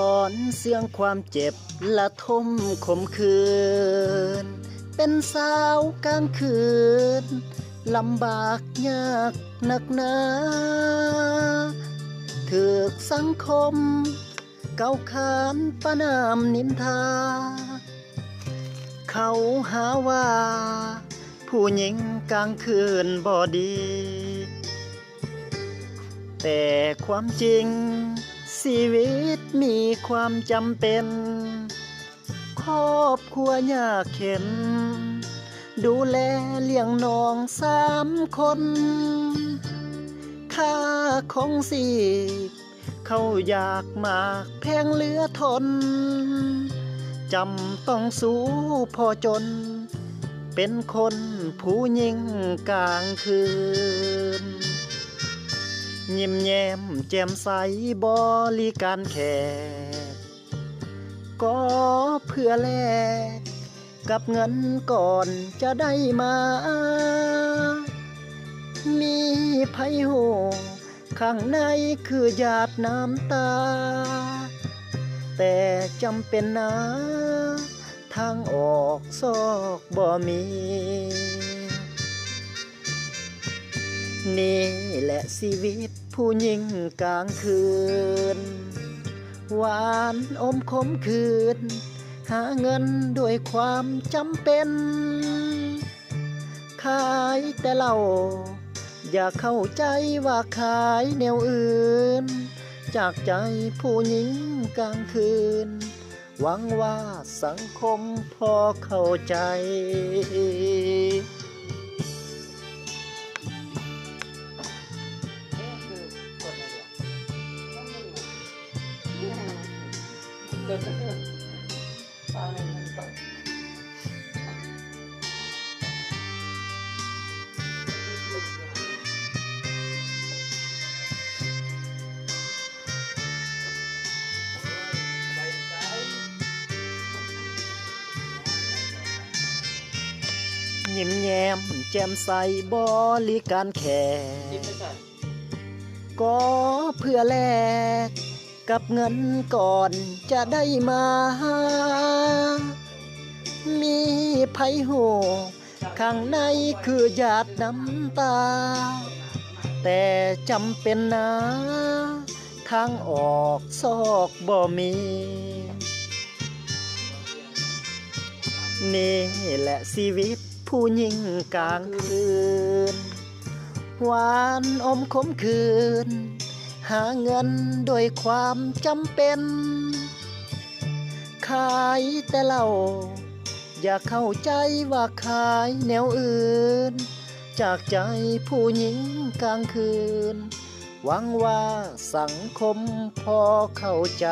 อนเสียงความเจ็บละทมขมขืนเป็นสาวกลางคืนลำบากยากหนักหนาถูกสังคมเก่าขานประนามนินทาเขาหาว่าผู้หญิงกลางคืนบ่ดีแต่ความจริงชีวิตมีความจำเป็นครอบครัวยากเข็นดูแลเลี้ยงน้อง3 คนค่าของชีพเขาอยากมากแพงเหลือทนจำต้องสู้พอจนเป็นคนผู้หญิงกลางคืนยิ้มแย้มแจ่มใสบริการแขกก็เพื่อแลกกับเงินก่อนจะได้มามีไผหูข้างในคือหยาดน้ำตาแต่จำเป็นนะทางออกซอกบ่มีนี่แหละชีวิตผู้หญิงกลางคืนหวานอมขมคืนหาเงินด้วยความจำเป็นขายแต่เหล้าอย่าเข้าใจว่าขายแนวอื่นจากใจผู้หญิงกลางคืนหวังว่าสังคมพอเข้าใจยิ้มแย้มแจ่มใสบริการแขกก็เพื่อแลกกับเงินก่อนจะได้มามีไผหูข้างในคือหยาดน้ำตาแต่จำเป็นนะทางออกซอกบ่มีนี่แหละชีวิตผู้หญิงกลางคืนหวานอมขมคืนหาเงินโดยความจำเป็นขายแต่เหล้าอย่าเข้าใจว่าขายแนวอื่นจากใจผู้หญิงกลางคืนหวังว่าสังคมพอเข้าใจ